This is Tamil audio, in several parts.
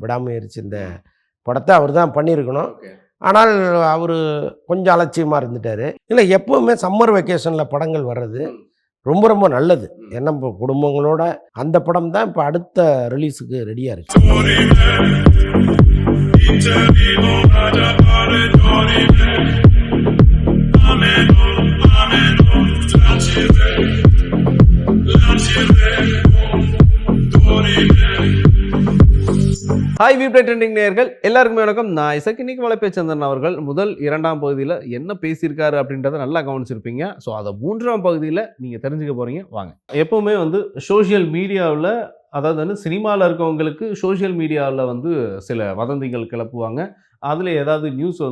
விடாமுயற்சி இந்த படத்தை அவர் தான் பண்ணியிருக்கணும். ஆனால் அவர் கொஞ்சம் அலட்சியமாக இருந்துட்டார். இல்லை, எப்போவுமே சம்மர் வெக்கேஷனில் படங்கள் வர்றது ரொம்ப ரொம்ப நல்லது. ஏன்னா இப்போ குடும்பங்களோட அந்த படம் தான் இப்போ அடுத்த ரிலீஸுக்கு ரெடியாக இருக்கு. ஹாய் விப்ளே ட்ரெண்டிங் நேயர்கள் எல்லாருக்குமே வணக்கம். நான் இசைக்கு இன்னைக்கு வலைப்பேச்சந்திரன் அவர்கள் முதல் 2ஆம் பகுதியில் என்ன பேசியிருக்காரு அப்படின்றத நல்லா கவனிச்சிருப்பீங்க. ஸோ அதை 3ஆம் பகுதியில் நீங்கள் தெரிஞ்சுக்க போகிறீங்க. வாங்க. எப்போவுமே சோஷியல் மீடியாவில், அதாவது சினிமாவில் இருக்கவங்களுக்கு சோஷியல் மீடியாவில் சில வதந்திகள் கிளப்புவாங்க. அதில் ஏதாவது நியூஸ்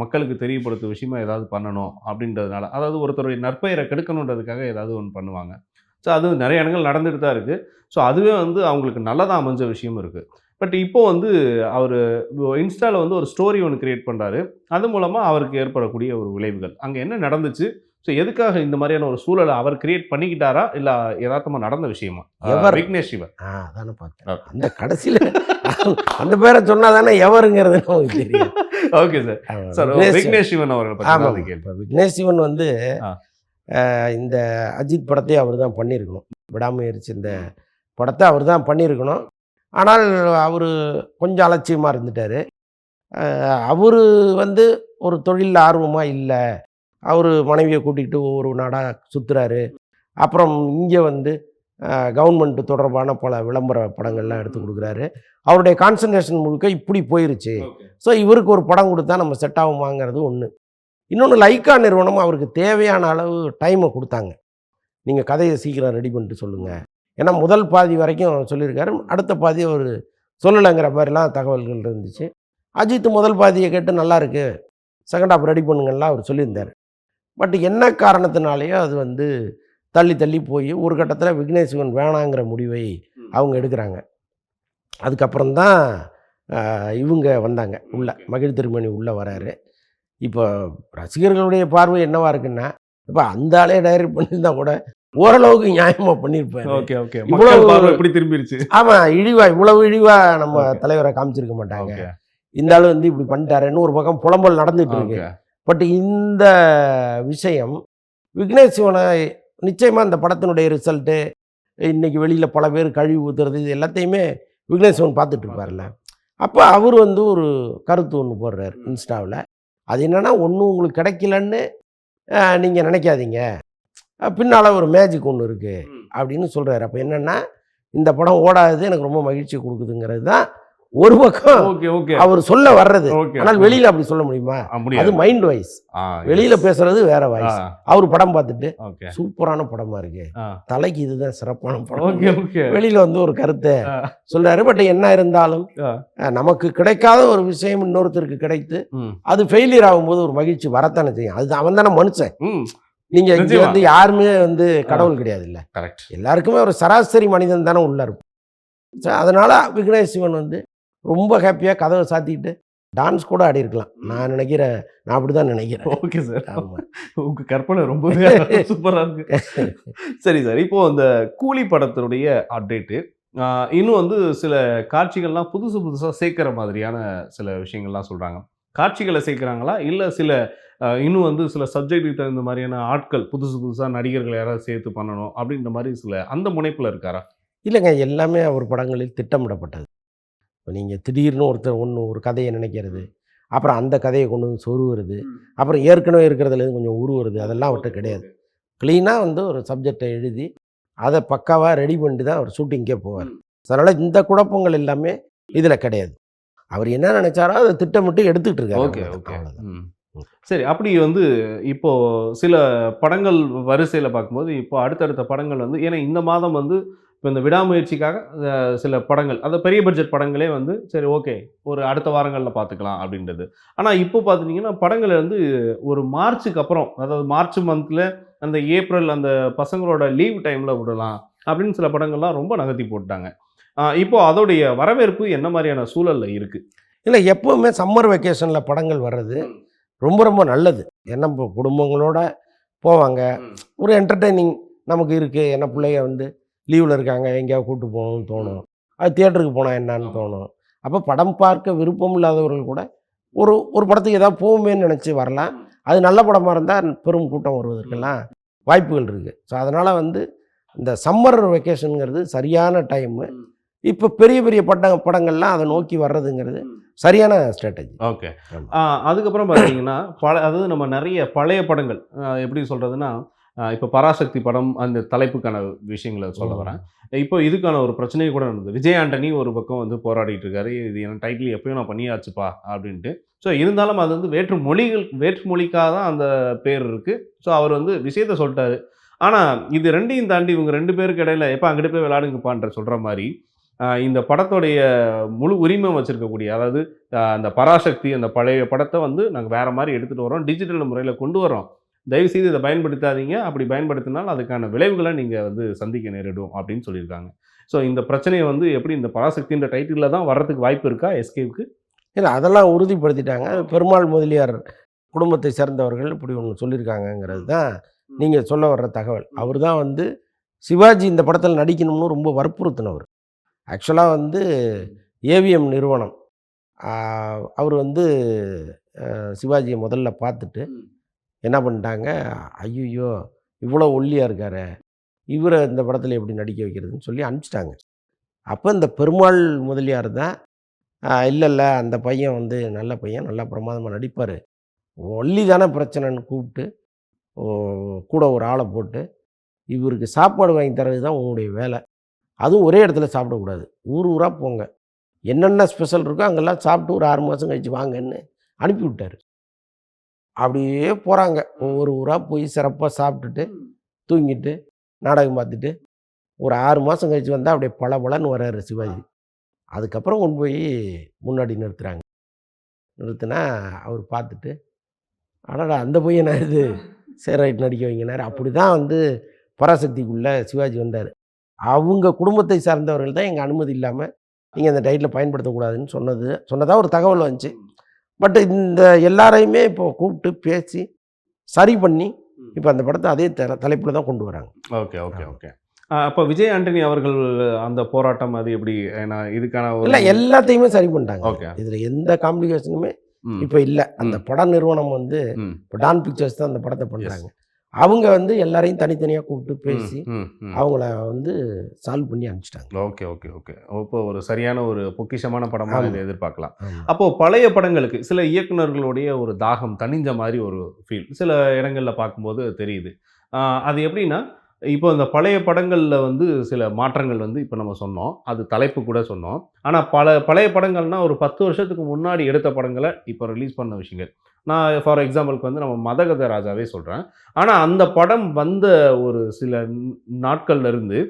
மக்களுக்கு தெரியப்படுத்தும் விஷயமா ஏதாவது பண்ணணும் அப்படின்றதுனால, அதாவது ஒருத்தருடைய நற்பெயரை கெடுக்கணுன்றதுக்காக ஏதாவது ஒன்று பண்ணுவாங்க. ஸோ அது நிறைய இடங்கள் நடந்துட்டு தான் இருக்குது. ஸோ அதுவே அவங்களுக்கு நல்லதாக அமைஞ்ச விஷயமும் இருக்குது. பட் இப்போ அவர் இன்ஸ்டாவில் ஒரு ஸ்டோரி ஒன்று கிரியேட் பண்ணுறாரு. அது மூலமாக அவருக்கு ஏற்படக்கூடிய ஒரு விளைவுகள், அங்கே என்ன நடந்துச்சு, ஸோ எதுக்காக இந்த மாதிரியான ஒரு சூழலை அவர் கிரியேட் பண்ணிக்கிட்டாரா, இல்லை யதார்த்தமாக நடந்த விஷயமா? விக்னேஷ் சிவன் அதானே பார்த்தேன். அந்த கடைசியில் அந்த பேரை சொன்னால் தானே எவருங்கிறது நமக்கு தெரியும். Okay sir. Sir Vignesh Sivan அவர்கள் விக்னேஷ் சிவன் இந்த அஜித் படத்தையே அவர் தான் பண்ணியிருக்கணும். விடாமுயற்சி இந்த படத்தை அவர் தான் பண்ணியிருக்கணும். ஆனால் அவர் கொஞ்சம் அலட்சியமாக இருந்துட்டார். அவர் ஒரு தொழிலில் ஆர்வமாக இல்லை. அவர் மனைவியை கூட்டிகிட்டு ஒவ்வொரு நாடாக சுற்றுறாரு. அப்புறம் இங்கே கவர்மெண்ட் தொடர்பான பல விளம்பர படங்கள்லாம் எடுத்து கொடுக்குறாரு. அவருடைய கான்சன்ட்ரேஷன் முழுக்க இப்படி போயிருச்சு. ஸோ இவருக்கு ஒரு படம் கொடுத்தா நம்ம செட் ஆகுமாங்கிறது ஒன்று. இன்னொன்று, லைக்கா நிறுவனம் அவருக்கு தேவையான அளவு டைமை கொடுத்தாங்க. நீங்கள் கதையை சீக்கிரம் ரெடி பண்ணிட்டு சொல்லுங்கள். ஏன்னா முதல் பாதி வரைக்கும் சொல்லியிருக்காரு, அடுத்த பாதி அவர் சொல்லலைங்கிற மாதிரிலாம் தகவல்கள் இருந்துச்சு. அஜித் முதல் பாதியை கேட்டு நல்லா இருக்கு, செகண்ட் ஹாஃப் ரெடி பண்ணுங்கலாம் அவர் சொல்லியிருந்தார். பட் என்ன காரணத்தினாலேயோ அது தள்ளி தள்ளி போய் ஒரு கட்டத்தில் விக்னேஷ் சிவன் வேணாங்கிற முடிவை அவங்க எடுக்கிறாங்க. அதுக்கப்புறம்தான் இவங்க வந்தாங்க உள்ள, மகிழ் திருமணி உள்ளே வராரு. இப்போ ரசிகர்களுடைய பார்வை என்னவா இருக்குன்னா, இப்போ அந்த ஆளே டைரக்ட் பண்ணியிருந்தா கூட ஓரளவுக்கு நியாயமாக பண்ணியிருப்பாரு. இப்படி திரும்பிடுச்சு. ஆமாம், இவ்வளவு இழிவா நம்ம தலைவரை காமிச்சிருக்க மாட்டாங்க. இந்த ஆளு இப்படி பண்ணிட்டாருன்னு ஒரு பக்கம் புலம்பல் நடந்துட்டு இருக்கு. பட் இந்த விஷயம் விக்னேஷ் சிவனை நிச்சயமாக இந்த படத்தினுடைய ரிசல்ட்டு, இன்னைக்கு வெளியில் பல பேர் கழிவு ஊற்றுறது, இது எல்லாத்தையுமே விக்னேஷ் சிவன் பார்த்துட்டு இருப்பார்ல. அப்போ அவர் ஒரு கருத்து ஒன்று போடுறாரு இன்ஸ்டாவில். அது என்னென்னா, ஒன்றும் உங்களுக்கு கிடைக்கலன்னு நீங்கள் நினைக்காதீங்க, பின்னால் ஒரு மேஜிக் ஒன்று இருக்குது அப்படின்னு சொல்கிறாரு. அப்போ என்னென்னா, இந்த படம் ஓடாது எனக்கு ரொம்ப மகிழ்ச்சி கொடுக்குதுங்கிறது தான் ஒரு பக்கம் அவர் சொல்ல வர்றது. ஆனால் வெளியில் அப்படி சொல்ல முடியுமா? அது மைண்ட் வைஸ். வெளியில் பேசுறது வேற வாய்ஸ். அவர் படம் பார்த்துட்டு சூப்பரான படமா இருக்கு, தலைக்கு இதுதான் சிறப்பான படம், வெளியில் ஒரு கருத்தை சொல்றாரு. பட் என்ன இருந்தாலும் நமக்கு கிடைக்காத ஒரு விஷயம் இன்னொருத்தருக்கு கிடைத்து அது ஃபெயிலியர் ஆகும்போது ஒரு மகிழ்ச்சி வரத்தானே செய்யும். அது அவன் தானே மனுஷன். நீங்க இங்க யாருமே கடவுள் கிடையாது இல்ல, எல்லாருக்குமே ஒரு சராசரி மனிதன் தானே உள்ள இருக்கும். அதனால விக்னேஷ் சிவன் ரொம்ப ஹாப்பியாக கதவை சாத்திக்கிட்டு டான்ஸ் கூட ஆடி இருக்கலாம். நான் நினைக்கிறேன், நான் அப்படிதான் நினைக்கிறேன். ஓகே சார், உங்க கற்பனை ரொம்ப சூப்பராக இருக்கு. சரி சார், இப்போ அந்த கூலி படத்தினுடைய அப்டேட்டு, இன்னும் சில காட்சிகள்லாம் புதுசாக சேர்க்கிற மாதிரியான சில விஷயங்கள்லாம் சொல்கிறாங்க. காட்சிகளை சேர்க்குறாங்களா, இல்லை சில இன்னும் சில சப்ஜெக்ட்டுக்கு தகுந்த மாதிரியான ஆட்கள், புதுசாக நடிகர்கள் யாராவது சேர்த்து பண்ணணும் அப்படின்ற மாதிரி சில அந்த முனைப்பில் இருக்காரா? இல்லைங்க, எல்லாமே அவர் படங்களில் திட்டமிடப்பட்டது. இப்போ நீங்கள் திடீர்னு ஒரு கதையை நினைக்கிறது, அப்புறம் அந்த கதையை கொண்டு சொருவுறது, அப்புறம் ஏற்கனவே இருக்கிறதுலேருந்து கொஞ்சம் உருவுறது, அதெல்லாம் அவர்கிட்ட கிடையாது. க்ளீனாக ஒரு சப்ஜெக்டை எழுதி அதை பக்காவாக ரெடி பண்ணிட்டு தான் அவர் ஷூட்டிங்கே போவார். அதனால் இந்த குழப்பங்கள் எல்லாமே இதில் கிடையாது. அவர் என்ன நினைச்சாரோ அதை திட்டமிட்டு எடுத்துக்கிட்டு இருக்காரு. ஓகே. சரி, அப்படி இப்போது சில படங்கள் வரிசையில் பார்க்கும்போது இப்போ அடுத்தடுத்த படங்கள் ஏன்னா இந்த மாதம் இப்போ இந்த விடாமுயற்சிக்காக சில படங்கள், அந்த பெரிய பட்ஜெட் படங்களே சரி ஓகே ஒரு அடுத்த வாரங்களில் பார்த்துக்கலாம் அப்படின்றது. ஆனால் இப்போ பார்த்துட்டிங்கன்னா படங்கள் ஒரு மார்ச்சுக்கு அப்புறம், அதாவது மார்ச் மந்தில் அந்த ஏப்ரல் அந்த பசங்களோட லீவ் டைமில் விடலாம் அப்படின்னு சில படங்கள்லாம் ரொம்ப நகர்த்தி போட்டாங்க. இப்போது அதோடைய வரவேற்பு என்ன மாதிரியான சூழலில் இருக்குது? இல்லை, எப்போவுமே சம்மர் வெக்கேஷனில் படங்கள் வர்றது ரொம்ப ரொம்ப நல்லது. ஏன்னா இப்போ குடும்பங்களோட போவாங்க, ஒரு என்டர்டெய்னிங் நமக்கு இருக்குது. ஏன்னா பிள்ளைங்க லீவில் இருக்காங்க, எங்கேயாவது கூப்பிட்டு போகணும்னு தோணும். அது தியேட்டருக்கு போனால் என்னான்னு தோணும். அப்போ படம் பார்க்க விருப்பம் இல்லாதவர்கள் கூட ஒரு படத்துக்கு ஏதாவது போகுமேன்னு நினச்சி வரலாம். அது நல்ல படமாக இருந்தால் பெரும் கூட்டம் வருவதற்கெல்லாம் வாய்ப்புகள் இருக்குது. ஸோ அதனால் வந்து இந்த சம்மர் வெக்கேஷனுங்கிறது சரியான டைமு. இப்போ பெரிய பெரிய படங்கள்லாம் அதை நோக்கி வர்றதுங்கிறது சரியான ஸ்ட்ராட்டஜி. ஓகே. அதுக்கப்புறம் பார்த்தீங்கன்னா அதாவது நம்ம நிறைய பழைய படங்கள் எப்படி சொல்கிறதுனா, இப்போ பராசக்தி படம் அந்த தலைப்புக்கான விஷயங்களை சொல்ல வரேன். இப்போ இதுக்கான ஒரு பிரச்சனையை கூட நடந்தது. விஜய் ஆண்டனி ஒரு பக்கம் வந்து போராடிட்டு இருக்காரு, இது என் டைட்டில் எப்பயும் நான் பண்ணியாச்சுப்பா அப்படின்ட்டு. ஸோ இருந்தாலும் அது வந்து வேற்று மொழிக்காக தான் அந்த பேர் இருக்குது. ஸோ அவர் வந்து விஷயத்த சொல்லிட்டாரு. ஆனால் இது ரெண்டையும் தாண்டி இவங்க 2 பேருக்கு இடையில எப்போ அங்கிட்டு போய் விளையாடுங்கப்பான்ற சொல்கிற மாதிரி இந்த படத்துடைய முழு உரிமை வச்சுருக்கக்கூடிய, அதாவது அந்த பராசக்தி அந்த பழைய படத்தை வந்து நாங்கள் வேறு மாதிரி எடுத்துகிட்டு வரோம், டிஜிட்டல் முறையில் கொண்டு வரோம், தயவுசெய்து இதை பயன்படுத்தாதீங்க, அப்படி பயன்படுத்தினால் அதுக்கான விளைவுகளை நீங்கள் வந்து சந்திக்க நேரிடும் அப்படின்னு சொல்லியிருக்காங்க. ஸோ இந்த பிரச்சனையை வந்து எப்படி இந்த பராசக்தின்ற டைட்டிலில் தான் வர்றதுக்கு வாய்ப்பு இருக்கா எஸ்கேவுக்கு? இல்லை, அதெல்லாம் உறுதிப்படுத்திட்டாங்க. பெருமாள் முதலியார் குடும்பத்தை சேர்ந்தவர்கள் இப்படி ஒன்று சொல்லியிருக்காங்கங்கிறது தான் நீங்கள் சொல்ல வர்ற தகவல். அவர் தான் வந்து சிவாஜி இந்த படத்தில் நடிக்கணும்னு ரொம்ப வற்புறுத்தினவர். ஆக்சுவலாக வந்து ஏவிஎம் நிறுவனம் அவர் வந்து சிவாஜியை முதல்ல பார்த்துட்டு என்ன பண்ணிட்டாங்க, ஐயோ இவ்வளோ ஒல்லியாக இருக்காரு, இவரை இந்த படத்தில் எப்படி நடிக்க வைக்கிறதுன்னு சொல்லி அனுப்பிச்சிட்டாங்க. அப்போ இந்த பெருமாள் முதலியார் தான் இல்லை அந்த பையன் வந்து நல்ல பையன், நல்லா பிரமாதமாக நடிப்பார், ஒல்லி தானே பிரச்சனைன்னு கூப்பிட்டு கூட ஒரு ஆளை போட்டு இவருக்கு சாப்பாடு வாங்கி தர்றது தான் உங்களுடைய வேலை, அதுவும் ஒரே இடத்துல சாப்பிடக்கூடாது, ஊராக போங்க, என்னென்ன ஸ்பெஷல் இருக்கோ அங்கெல்லாம் சாப்பிட்டு ஒரு 6 மாதம் கழிச்சு வாங்கன்னு அனுப்பி விட்டார். அப்படியே போகிறாங்க, ஒவ்வொரு ஊராக போய் சிறப்பாக சாப்பிட்டுட்டு தூங்கிட்டு நாடகம் பார்த்துட்டு ஒரு 6 மாதம் கழிச்சு வந்தால் அப்படியே பளபளன்னு வர்றாரு சிவாஜி. அதுக்கப்புறம் கொண்டு போய் முன்னாடி நிறுத்தினா அவர் பார்த்துட்டு, அடடா அந்த பையனா இது, சரி ரைட் நடிக்க வைங்கினார். அப்படி தான் வந்து பராசக்திக்குள்ளே சிவாஜி வந்தார். அவங்க குடும்பத்தை சார்ந்தவர்கள் தான் எங்கள் அனுமதி இல்லாமல் நீங்கள் அந்த டைட்டில் பயன்படுத்தக்கூடாதுன்னு சொன்னதாக ஒரு தகவல் வந்துச்சு. பட் இந்த எல்லாரையுமே இப்போ கூப்பிட்டு பேசி சரி பண்ணி இப்போ அந்த படத்தை அதே தலைப்பில் தான் கொண்டு வராங்க. Okay okay okay. அப்போ விஜய் ஆண்டனி அவர்கள் அந்த போராட்டம் அது எப்படி, ஏன்னா இதுக்கான இல்லை எல்லாத்தையுமே சரி பண்ணிட்டாங்க. ஓகே, இதில் எந்த காம்ப்ளிகேஷனுமே இப்போ இல்லை. அந்த பட நிறுவனம் வந்து இப்போ டான் பிக்சர்ஸ் தான் அந்த படத்தை பண்ணுறாங்க. அவங்க வந்து எல்லாரையும் தனித்தனியாக கூப்பிட்டு பேசி அவங்கள வந்து சால்வ் பண்ணி அனுப்பிச்சிட்டாங்க. Okay okay okay. இப்போ ஒரு சரியான ஒரு பொக்கிஷமான படமாக இதை எதிர்பார்க்கலாம். அப்போது பழைய படங்களுக்கு சில இயக்குநர்களுடைய ஒரு தாகம் தனிஞ்ச மாதிரி ஒரு ஃபீல் சில இடங்களில் பார்க்கும்போது தெரியுது. அது எப்படின்னா, இப்போ இந்த பழைய படங்களில் வந்து சில மாற்றங்கள் வந்து இப்போ நம்ம சொன்னோம், அது தலைப்பு கூட சொன்னோம். ஆனால் பழைய படங்கள்னால் ஒரு 10 வருஷத்துக்கு முன்னாடி எடுத்த படங்களை இப்போ ரிலீஸ் பண்ண விஷயங்கள். நான் ஃபார் எக்ஸாம்பிளுக்கு வந்து நம்ம மதகத ராஜாவே சொல்கிறேன். ஆனால் அந்த படம் வந்த ஒரு சில நாட்கள்லேருந்து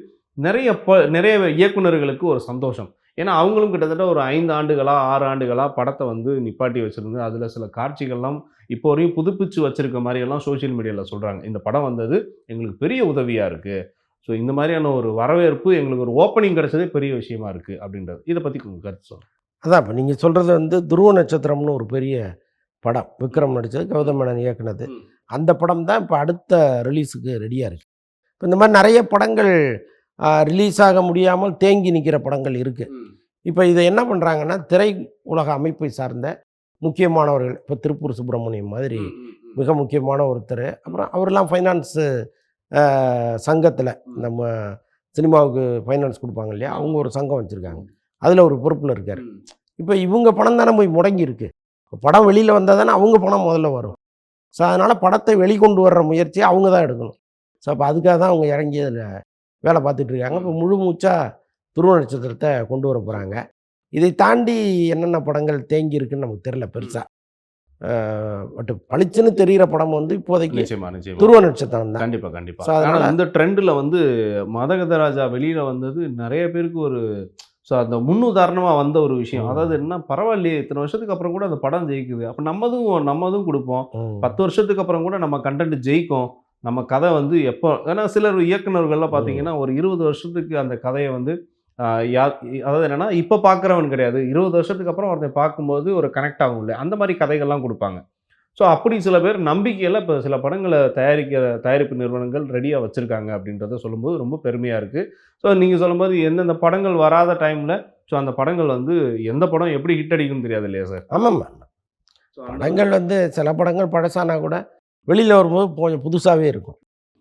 நிறைய இயக்குநர்களுக்கு ஒரு சந்தோஷம். ஏன்னா அவங்களும் கிட்டத்தட்ட ஒரு 5 ஆண்டுகளா 6 ஆண்டுகளா படத்தை வந்து நிப்பாட்டி வச்சுருந்து அதில் சில காட்சிகள்லாம் இப்போ வரையும் புதுப்பிச்சு வச்சுருக்க மாதிரியெல்லாம் சோஷியல் மீடியாவில் சொல்கிறாங்க. இந்த படம் வந்தது எங்களுக்கு பெரிய உதவியாக இருக்குது, ஸோ இந்த மாதிரியான ஒரு வரவேற்பு எங்களுக்கு ஒரு ஓப்பனிங் கிடச்சதே பெரிய விஷயமா இருக்குது அப்படின்றது. இதை பற்றி கொஞ்சம் கருத்து சொல்லுங்கள். அதான் இப்போ நீங்கள் சொல்கிறது வந்து துருவ நட்சத்திரம்னு ஒரு பெரிய படம், விக்ரம் நடித்தது, கௌதம் மேனன் இயக்குனது. அந்த படம் தான் இப்போ அடுத்த ரிலீஸுக்கு ரெடியாக இருக்குது. இப்போ இந்த மாதிரி நிறைய படங்கள் ரிலீஸ் ஆக முடியாமல் தேங்கி நிற்கிற படங்கள் இருக்குது. இப்போ இதை என்ன பண்ணுறாங்கன்னா, திரை உலக அமைப்பை சார்ந்த முக்கியமானவர்கள், இப்போ திருப்பூர் சுப்பிரமணியம் மாதிரி மிக முக்கியமான ஒருத்தர், அப்புறம் அவரெல்லாம் ஃபைனான்ஸு சங்கத்தில் நம்ம சினிமாவுக்கு ஃபைனான்ஸ் கொடுப்பாங்க இல்லையா, அவங்க ஒரு சங்கம் வச்சுருக்காங்க, அதில் ஒரு பொறுப்பில் இருக்கார். இப்போ இவங்க பணம் தானே போய் முடங்கி இருக்கு, படம் வெளியில் வந்தால் தானே அவங்க பணம் முதல்ல வரும். ஸோ அதனால் படத்தை வெளிக்கொண்டு வர்ற முயற்சியை அவங்க தான் எடுக்கணும். ஸோ அப்போ அதுக்காக தான் அவங்க இறங்கி அதில் வேலை பார்த்துட்ருக்காங்க. இப்போ முழு மூச்சாக துருவ நட்சத்திரத்தை கொண்டு வர போகிறாங்க. இதை தாண்டி என்னென்ன படங்கள் தேங்கி இருக்குன்னு நமக்கு தெரியல பெருசாக. பட் பளிச்சுன்னு தெரிகிற படம் வந்து இப்போதைக்கு துருவ நட்சத்திரம் தான். கண்டிப்பாக கண்டிப்பாக. ஸோ அதனால் அந்த ட்ரெண்டில் வந்து மதகத ராஜா வெளியில் வந்தது நிறைய பேருக்கு ஒரு ஸோ அந்த முன்னுதாரணமாக வந்த ஒரு விஷயம். அதாவது என்ன, பரவாயில்லையே இத்தனை வருஷத்துக்கு அப்புறம் கூட அந்த படம் ஜெயிக்குது, அப்போ நம்மதும் கொடுப்போம், 10 வருஷத்துக்கு அப்புறம் கூட நம்ம கண்டென்ட் ஜெயிக்கும், நம்ம கதை வந்து எப்போ, ஏன்னா சிலர் இயக்குநர்கள்லாம் பார்த்தீங்கன்னா ஒரு 20 வருஷத்துக்கு அந்த கதையை வந்து அதாவது என்னென்னா இப்போ பார்க்குறவன் கிடையாது, 20 வருஷத்துக்கு அப்புறம் ஒருத்தன் பார்க்கும்போது ஒரு கனெக்ட் ஆகும் இல்லை, அந்த மாதிரி கதைகள்லாம் கொடுப்பாங்க. ஸோ அப்படி சில பேர் நம்பிக்கையில் இப்போ சில படங்களை தயாரிப்பு நிறுவனங்கள் ரெடியாக வச்சுருக்காங்க அப்படின்றத சொல்லும்போது ரொம்ப பெருமையாக இருக்குது. ஸோ நீங்கள் சொல்லும்போது எந்தெந்த படங்கள் வராத டைமில் ஸோ அந்த படங்கள் வந்து எந்த படம் எப்படி ஹிட் அடிக்கும்னு தெரியாது இல்லையா சார்? ஆமாம்மா. படங்கள் வந்து சில படங்கள் பழசானா கூட வெளியில் வரும்போது கொஞ்சம் புதுசாகவே இருக்கும்.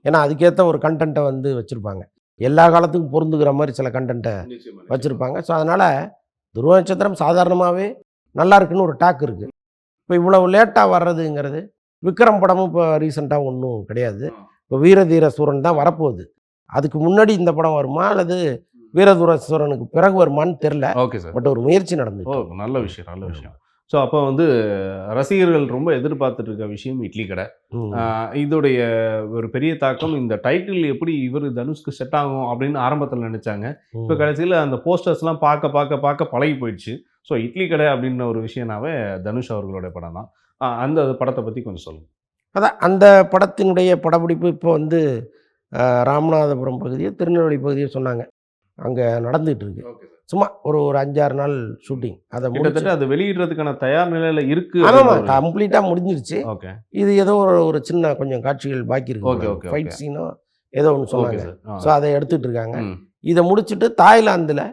ஏன்னா அதுக்கேற்ற ஒரு கண்டென்ட்டை வந்து வச்சுருப்பாங்க. எல்லா காலத்துக்கும் பொருந்துகிற மாதிரி சில கண்டென்ட்டை வச்சுருப்பாங்க. ஸோ அதனால் துருவ நட்சத்திரம் சாதாரணமாகவே நல்லா இருக்குன்னு ஒரு டாக் இருக்குது. இப்போ இவ்வளவு லேட்டாக வர்றதுங்கிறது விக்ரம் படமும் இப்போ ரீசெண்டாக ஒன்றும் கிடையாது. இப்போ வீரதீர சூரன் தான் வரப்போகுது. அதுக்கு முன்னாடி இந்த படம் வருமா அல்லது வீரதீர சூரனுக்கு பிறகு வருமானு தெரில. Okay sir. பட் ஒரு முயற்சி நடந்து. நல்ல விஷயம், நல்ல விஷயம். ஸோ அப்போ வந்து ரசிகர்கள் ரொம்ப எதிர்பார்த்துட்டு இருக்க விஷயம் இட்லி கடை. இதோடைய ஒரு பெரிய தாக்கம் இந்த டைட்டில் எப்படி இவர் தனுஷ்க்கு செட் ஆகும் அப்படின்னு ஆரம்பத்தில் நினைச்சாங்க. இப்போ கடைசியில் அந்த போஸ்டர்ஸ்லாம் பார்க்க பார்க்க பார்க்க பழகி போயிடுச்சு. ஸோ இட்லி கடை அப்படின்ற ஒரு விஷயம்னாவே தனுஷ் அவர்களுடைய படம் தான். அந்த படத்தை பற்றி கொஞ்சம் சொல்லுங்கள். அதான் அந்த படத்தினுடைய படப்பிடிப்பு இப்போ வந்து ராமநாதபுரம் பகுதியை திருநெல்வேலி பகுதியை சொன்னாங்க. அங்கே நடந்துகிட்டு இருக்கு. சும்மா ஒரு 5-6 நாள் ஷூட்டிங். அதை கிட்டத்தட்ட அது வெளியிடுறதுக்கான தயார் நிலையில் இருக்கு. ஆமாம், கம்ப்ளீட்டாக முடிஞ்சிருச்சு. ஓகே. இது ஏதோ ஒரு சின்ன கொஞ்சம் காட்சிகள் பாக்கி இருக்கு. ஓகே. ஃபைட் சீனோ ஏதோ ஒன்று சொன்னாங்க. ஸோ அதை எடுத்துகிட்டு இருக்காங்க. இதை முடிச்சுட்டு தாய்லாந்தில்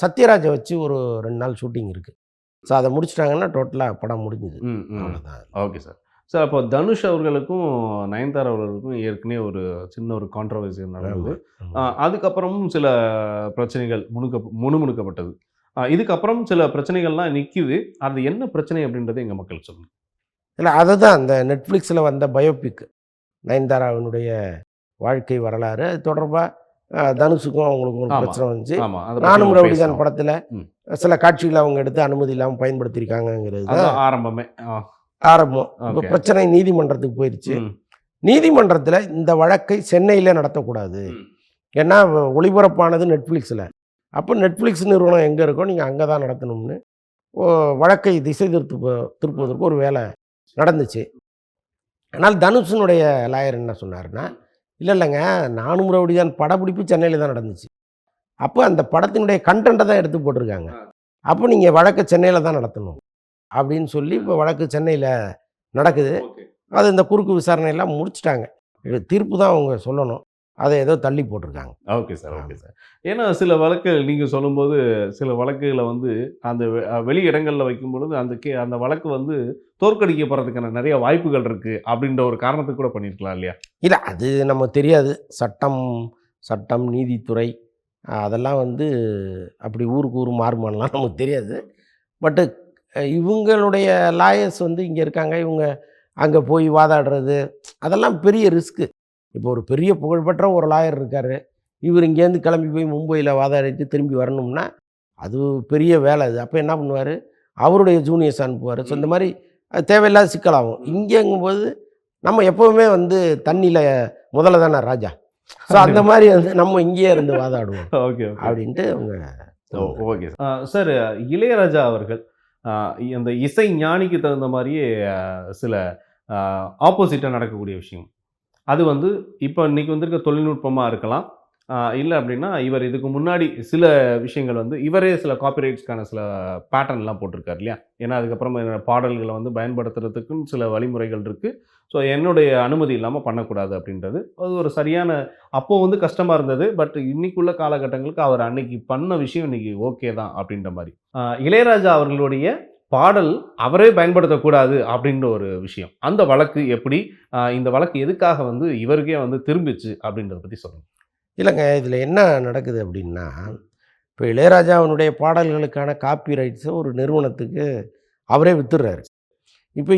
சத்யராஜை வச்சு ஒரு 2 நாள் ஷூட்டிங் இருக்குது. ஸோ அதை முடிச்சிட்டாங்கன்னா டோட்டலாக படம் முடிஞ்சுது. அவ்வளோதான். Okay sir. சார் அப்போ தனுஷ் அவர்களுக்கும் நயன்தாரா அவர்களுக்கும் ஏற்கனவே ஒரு சின்ன ஒரு கான்ட்ரவர்சி நடந்தது. அதுக்கப்புறமும் சில பிரச்சனைகள் முணுமுணுக்கப்பட்டது. இதுக்கப்புறம் சில பிரச்சனைகள்லாம் நிற்கிது. அது என்ன பிரச்சனை அப்படின்றத எங்கள் மக்கள் சொல்லுங்கள். இல்லை, அதை தான் அந்த நெட்ஃப்ளிக்ஸில் வந்த பயோபிக் நயன்தாராவினுடைய வாழ்க்கை வரலாறு அது தொடர்பாக தனுஷுக்கும் அவங்களுக்கும் ஒரு பிரச்சனை வந்துச்சு. நானும் ரவுடிதான் படத்தில் சில காட்சிகளை அவங்க எடுத்து அனுமதி இல்லாமல் பயன்படுத்தியிருக்காங்கிறது தான் ஆரம்பம். இப்போ பிரச்சனை நீதிமன்றத்துக்கு போயிடுச்சு. நீதிமன்றத்தில் இந்த வழக்கை சென்னையில் நடத்தக்கூடாது. ஏன்னா ஒளிபரப்பானது நெட்ஃப்ளிக்ஸில். அப்போ நெட்ஃப்ளிக்ஸ் நிறுவனம் எங்கே இருக்கோ நீங்கள் அங்கே தான் நடத்தணும்னு வழக்கை திசை திருப்புவதற்கு ஒரு வேலை நடந்துச்சு. ஆனால் தனுஷனுடைய லாயர் என்ன சொன்னார்னா, இல்லைங்க, நானும் ரவுடிதான் படப்பிடிப்பு சென்னையில் தான் நடந்துச்சு. அப்போ அந்த படத்தினுடைய கண்டென்ட்டை தான் எடுத்து போட்டிருக்காங்க. அப்போ நீங்கள் வழக்கை சென்னையில் தான் நடத்தணும் அப்படின்னு சொல்லி இப்போ வழக்கு சென்னையில் நடக்குது. அது இந்த குறுக்கு விசாரணையெல்லாம் முடிச்சிட்டாங்க. தீர்ப்பு தான் அவங்க சொல்லணும். அதை ஏதோ தள்ளி போட்டிருக்காங்க. Okay sir, okay sir. ஏன்னா சில வழக்குகள் நீங்கள் சொல்லும்போது சில வழக்குகளை வந்து அந்த வெளி இடங்களில் வைக்கும்பொழுது அந்த வழக்கு வந்து தோற்கடிக்கப்படுறதுக்கான நிறைய வாய்ப்புகள் இருக்குது அப்படின்ற ஒரு காரணத்துக்கு கூட பண்ணியிருக்கலாம் இல்லையா? இல்லை, அது நமக்கு தெரியாது. சட்டம் நீதித்துறை அதெல்லாம் வந்து அப்படி ஊருக்கு ஊர் மாறுமானலாம் நமக்கு தெரியாது. பட்டு இவங்களுடைய லாயர்ஸ் வந்து இங்கே இருக்காங்க. இவங்க அங்கே போய் வாதாடுறது அதெல்லாம் பெரிய ரிஸ்க்கு. இப்போ ஒரு பெரிய புகழ்பெற்ற ஒரு லாயர் இருக்கார். இவர் இங்கேருந்து கிளம்பி போய் மும்பையில் வாதாடிட்டு திரும்பி வரணும்னா அது பெரிய வேலை. அது அப்போ என்ன பண்ணுவார், அவருடைய ஜூனியர்ஸ் அனுப்புவார். ஸோ இந்த மாதிரி அது தேவையில்லாத சிக்கலாகும். இங்கேங்கும்போது நம்ம எப்போவுமே வந்து தண்ணியில் முதல்ல தானே ராஜா. ஸோ அந்த மாதிரி வந்து நம்ம இங்கேயே இருந்து வாதாடுவோம். ஓகே அப்படின்ட்டு அவங்க. Okay sir. இளையராஜா அவர்கள் அந்த இசை ஞானிக்கு தகுந்த மாதிரியே சில ஆப்போசிட்டாக நடக்கக்கூடிய விஷயம் அது வந்து இப்போ இன்றைக்கி வந்திருக்க தொழில்நுட்பமாக இருக்கலாம். இல்லை அப்படின்னா இவர் இதுக்கு முன்னாடி சில விஷயங்கள் வந்து இவரே சில காப்பிரைட்ஸ்க்கான சில பேட்டர்ன்லாம் போட்டிருக்காரு இல்லையா? ஏன்னா அதுக்கப்புறம் பாடல்களை வந்து பயன்படுத்துறதுக்குன்னு சில வழிமுறைகள் இருக்குது. ஸோ என்னுடைய அனுமதி இல்லாமல் பண்ணக்கூடாது அப்படின்றது அது ஒரு சரியான அப்போது வந்து கஷ்டமாக இருந்தது. பட் இன்னைக்குள்ள காலகட்டங்களுக்கு அவர் அன்னைக்கு பண்ண விஷயம் இன்றைக்கி ஓகே தான் அப்படின்ற மாதிரி. இளையராஜா அவர்களுடைய பாடல் அவரே பயன்படுத்தக்கூடாது அப்படின்ற ஒரு விஷயம், அந்த வழக்கு எப்படி, இந்த வழக்கு எதுக்காக வந்து இவருக்கே வந்து திரும்பிச்சு அப்படின்றத பற்றி சொல்லுங்கள். இல்லைங்க, இதில் என்ன நடக்குது அப்படின்னா, இப்போ இளையராஜாவினுடைய பாடல்களுக்கான காப்பி ரைட்ஸை ஒரு நிறுவனத்துக்கு அவரே வித்துடுறாரு. இப்போ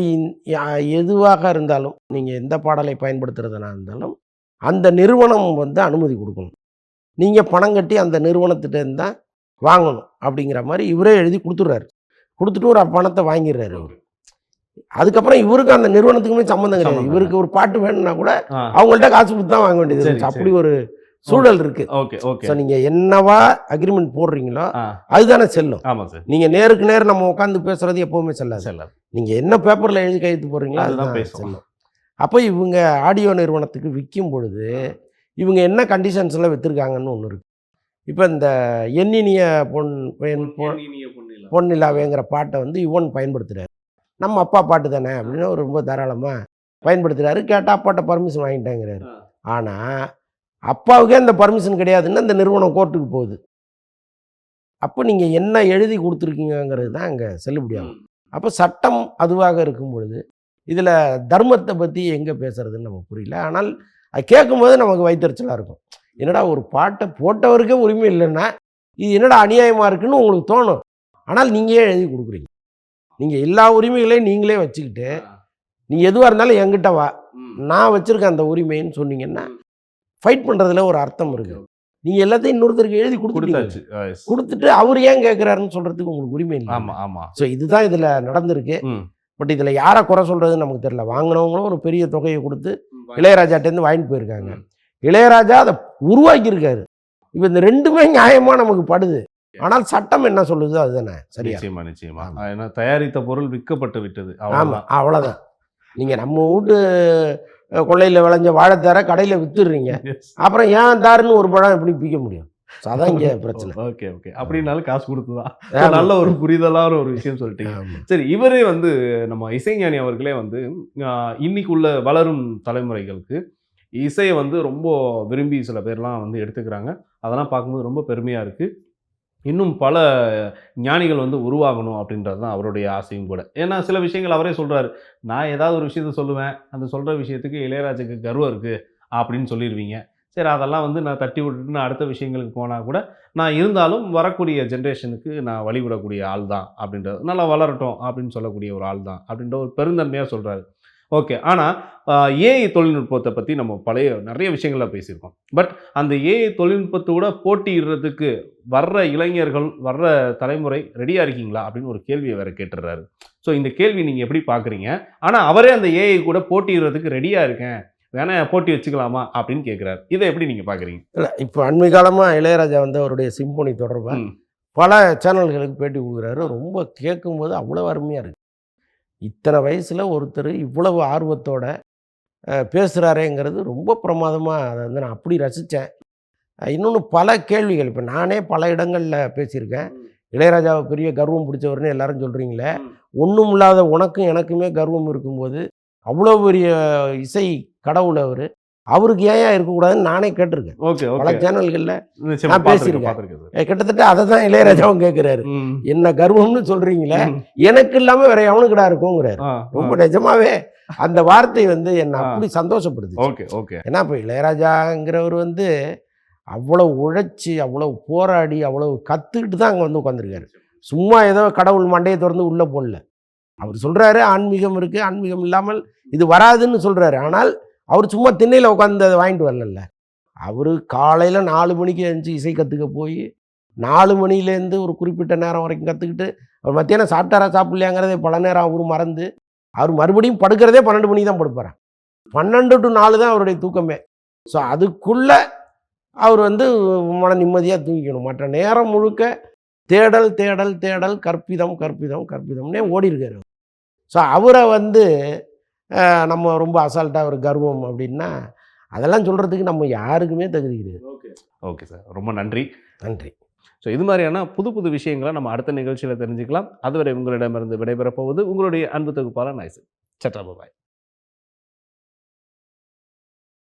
எதுவாக இருந்தாலும் நீங்கள் எந்த பாடலை பயன்படுத்துகிறதுனா இருந்தாலும் அந்த நிறுவனம் வந்து அனுமதி கொடுக்கணும். நீங்கள் பணம் கட்டி அந்த நிறுவனத்திட்ட இருந்தால் வாங்கணும் அப்படிங்கிற மாதிரி இவரே எழுதி கொடுத்துட்றாரு. கொடுத்துட்டு ஒரு பணத்தை வாங்கிடுறாரு அவர். அதுக்கப்புறம் இவருக்கு அந்த நிறுவனத்துக்குமே சம்மந்தம் கிடையாது. இவருக்கு ஒரு பாட்டு வேணும்னா கூட அவங்கள்ட்ட காசு கொடுத்து தான் வாங்க வேண்டியது. அப்படி ஒரு சூழல் இருக்கு. ஸோ நீங்கள் என்னவா அக்ரிமெண்ட் போடுறீங்களோ அதுதானே செல்லும். நீங்கள் நேருக்கு நேர் நம்ம உட்காந்து பேசுறது எப்பவுமே செல்லாது. நீங்கள் என்ன பேப்பரில் எழுதி கையெழுத்து போடுறீங்களோ அதுதான் செல்லும். அப்போ இவங்க ஆடியோ நிறுவனத்துக்கு விற்கும் பொழுது இவங்க என்ன கண்டிஷன்ஸில் விற்றுருக்காங்கன்னு ஒன்று இருக்குது. இப்போ இந்த எண்ணினிய பொன்னிலாவேங்கிற பாட்டை வந்து யுவன் பயன்படுத்துகிறார். நம்ம அப்பா பாட்டு தானே அப்படின்னு அவர் ரொம்ப தாராளமாக பயன்படுத்துகிறாரு. கேட்டால் அப்பாட்ட பர்மிஷன் வாங்கிட்டேங்கிறாரு. ஆனால் அப்பாவுக்கே அந்த பர்மிஷன் கிடையாதுன்னு அந்த நிறுவனம் கோர்ட்டுக்கு போகுது. அப்போ நீங்கள் என்ன எழுதி கொடுத்துருக்கீங்கிறது தான் அங்கே செல்லுபடியாகும். அப்போ சட்டம் அதுவாக இருக்கும் பொழுது இதில் தர்மத்தை பற்றி எங்கே பேசுறதுன்னு நமக்கு புரியல. ஆனால் அது கேட்கும்போது நமக்கு வயிற்றுச்சலாக இருக்கும். என்னடா ஒரு பாட்டை போட்டவருக்கே உரிமை இல்லைன்னா இது என்னடா அநியாயமாக இருக்குன்னு உங்களுக்கு தோணும். ஆனால் நீங்கள் ஏன் எழுதி கொடுக்குறீங்க? நீங்கள் எல்லா உரிமைகளையும் நீங்களே வச்சுக்கிட்டு நீ எதுவாக இருந்தாலும் என்கிட்ட வா, நான் வச்சுருக்கேன் அந்த உரிமைன்னு சொன்னீங்கன்னா ஃபைட் பண்ணுறதுல ஒரு அர்த்தம் இருக்குது. நீங்கள் எல்லாத்தையும் இன்னொருத்தருக்கு எழுதி கொடுத்துட்டு அவர் ஏன் கேட்குறாருன்னு சொல்கிறதுக்கு உங்களுக்கு உரிமை இல்லை. ஆமாம் ஆமாம். ஸோ இதுதான் இதில் நடந்திருக்கு. பட் இதில் யாரை குறை சொல்கிறதுன்னு நமக்கு தெரியல. வாங்கினவங்களும் ஒரு பெரிய தொகையை கொடுத்து இளையராஜாட்டேருந்து வாங்கிட்டு போயிருக்காங்க. இளையராஜா அதை உருவாக்கியிருக்காரு. இப்போ இந்த ரெண்டுமே நியாயமாக நமக்கு படுது. ஆனால் சட்டம் என்ன சொல்லுது அதுதானே சரியா? நிச்சயமா நிச்சயமா. ஏன்னா தயாரித்த பொருள் விற்கப்பட்டு விட்டது. ஆமாம், அவ்வளோதான். நீங்கள் நம்ம வீட்டு கொள்ளையில் விளைஞ்ச வாழைத்தார கடையில் வித்துடுறீங்க, அப்புறம் ஏன் தாருன்னு ஒரு பழம் எப்படி விற்க முடியும்? அதான் இங்கே பிரச்சனை. Okay okay. அப்படின்னாலும் காசு கொடுத்துதான். நல்ல ஒரு புரிதலான ஒரு விஷயம் சொல்லிட்டீங்க. சரி, இவரே வந்து நம்ம இசைஞானி அவர்களே வந்து இன்னைக்கு உள்ள வளரும் தலைமுறைகளுக்கு இசையை வந்து ரொம்ப விரும்பி சில பேர்லாம் வந்து எடுத்துக்கிறாங்க. அதெல்லாம் பார்க்கும்போது ரொம்ப பெருமையாக இருக்குது. இன்னும் பல ஞானிகள் வந்து உருவாகணும் அப்படின்றது தான் அவருடைய ஆசையும் கூட. ஏன்னா சில விஷயங்கள் அவரே சொல்கிறாரு, நான் ஏதாவது ஒரு விஷயத்த சொல்லுவேன், அந்த சொல்கிற விஷயத்துக்கு இளையராஜாக்கு கர்வம் இருக்குது அப்படின்னு சொல்லிடுவீங்க. சரி, அதெல்லாம் வந்து நான் தட்டி விட்டுட்டு நான் அடுத்த விஷயங்களுக்கு போனால் கூட நான் இருந்தாலும் வரக்கூடிய ஜென்ரேஷனுக்கு நான் வழிவிடக்கூடிய ஆள் தான் அப்படின்றது, நல்லா வளரட்டும் அப்படின்னு சொல்லக்கூடிய ஒரு ஆள் தான் அப்படின்ற ஒரு பெருந்தன்மையாக சொல்கிறாரு. ஓகே. ஆனால் ஏஐ தொழில்நுட்பத்தை பற்றி நம்ம நிறைய விஷயங்களில் பேசியிருக்கோம். பட் அந்த ஏஐ தொழில்நுட்பத்தோட போட்டியிடுறதுக்கு வர்ற இளைஞர்கள், வர்ற தலைமுறை ரெடியாக இருக்கீங்களா அப்படின்னு ஒரு கேள்வியை வேறு கேட்டுடுறாரு. ஸோ இந்த கேள்வி நீங்கள் எப்படி பார்க்குறீங்க? ஆனால் அவரே அந்த ஏஐ கூட போட்டியிடுறதுக்கு ரெடியாக இருக்கேன், வேணா போட்டி வச்சுக்கலாமா அப்படின்னு கேட்குறாரு. இதை எப்படி நீங்கள் பார்க்குறீங்க? இல்லை, இப்போ அண்மை காலமாக இளையராஜா வந்து அவருடைய சிம்போனி தொடர்பாக பல சேனல்களுக்கு பேட்டி கொடுக்குறாரு. ரொம்ப கேட்கும்போது அவ்வளோ அருமையாக இருக்குது. இத்தனை வயசில் ஒருத்தர் இவ்வளவு ஆர்வத்தோட பேசுகிறாரேங்கிறது ரொம்ப பிரமாதமாக. அதை வந்து நான் அப்படி ரசித்தேன். இன்னொன்று பல கேள்விகள், இப்போ நானே பல இடங்களில் பேசியிருக்கேன். இளையராஜாவை பெரிய கர்வம் பிடிச்சவர்னு எல்லாரும் சொல்கிறீங்களே, ஒன்றும் இல்லாத உனக்கும் எனக்குமே கர்வம் இருக்கும்போது அவ்வளோ பெரிய இசை கடவுள் அவருக்கு ஏன் இருக்கக்கூடாதுன்னு நானே கேட்டிருக்கேன். பல சேனல்களில் நான் பேசியிருக்கேன். கிட்டத்தட்ட அதை தான் இளையராஜாவும் கேட்குறாரு. என்ன கர்வம்னு சொல்கிறீங்களே, எனக்கு இல்லாமல் வேற எவனுக்குடா இருக்குங்கிறாரு. ரொம்ப நிஜமாவே அந்த வார்த்தை வந்து என்னை அப்படி சந்தோஷப்படுது. ஏன்னா இப்போ இளையராஜாங்கிறவர் வந்து அவ்வளவு உழைச்சி, அவ்வளவு போராடி, அவ்வளவு கற்றுக்கிட்டு தான் அங்கே வந்து உட்காந்துருக்காரு. சும்மா ஏதோ கடவுள் மண்டையை திறந்து உள்ளே போடல. அவர் சொல்கிறாரு ஆன்மீகம் இருக்குது, ஆன்மீகம் இல்லாமல் இது வராதுன்னு சொல்கிறாரு. ஆனால் அவர் சும்மா திண்ணையில் உட்காந்து அதை வாங்கிட்டு வரல. அவர் காலையில் 4 மணிக்கு எழுந்துச்சி இசை கற்றுக்க போய் 4 மணிலேருந்து ஒரு குறிப்பிட்ட நேரம் வரைக்கும் கற்றுக்கிட்டு அவர் மத்தியானம் சாப்பிட்டாரா சாப்பிட்லையாங்கிறதே பல நேரம் அவர் மறந்து அவர் மறுபடியும் படுக்கிறதே 12 மணிக்கு தான் படுப்பார். 12 to 4 தான் அவருடைய தூக்கமே. ஸோ அதுக்குள்ளே அவர் வந்து மன நிம்மதியாக தூங்கிக்கணும். மற்ற நேரம் முழுக்க தேடல் தேடல் தேடல், கற்பிதம் கற்பிதம் கற்பிதம்னே ஓடி இருக்காரு. ஸோ அவரை வந்து நம்ம ரொம்ப அசால்ட்டாக ஒரு கர்வம் அப்படின்னா அதெல்லாம் சொல்கிறதுக்கு நம்ம யாருக்குமே தகுதி கிடையாது. ஓகே சார், ரொம்ப நன்றி. நன்றி. ஸோ இது மாதிரியான புது புது விஷயங்களை நம்ம அடுத்த நிகழ்ச்சியில் தெரிஞ்சுக்கலாம். அதுவரை உங்களிடமிருந்து விடைபெறப் போவது உங்களுடைய அன்பு தொகுப்பாளர் நாய்சன். சட்டா பாய்.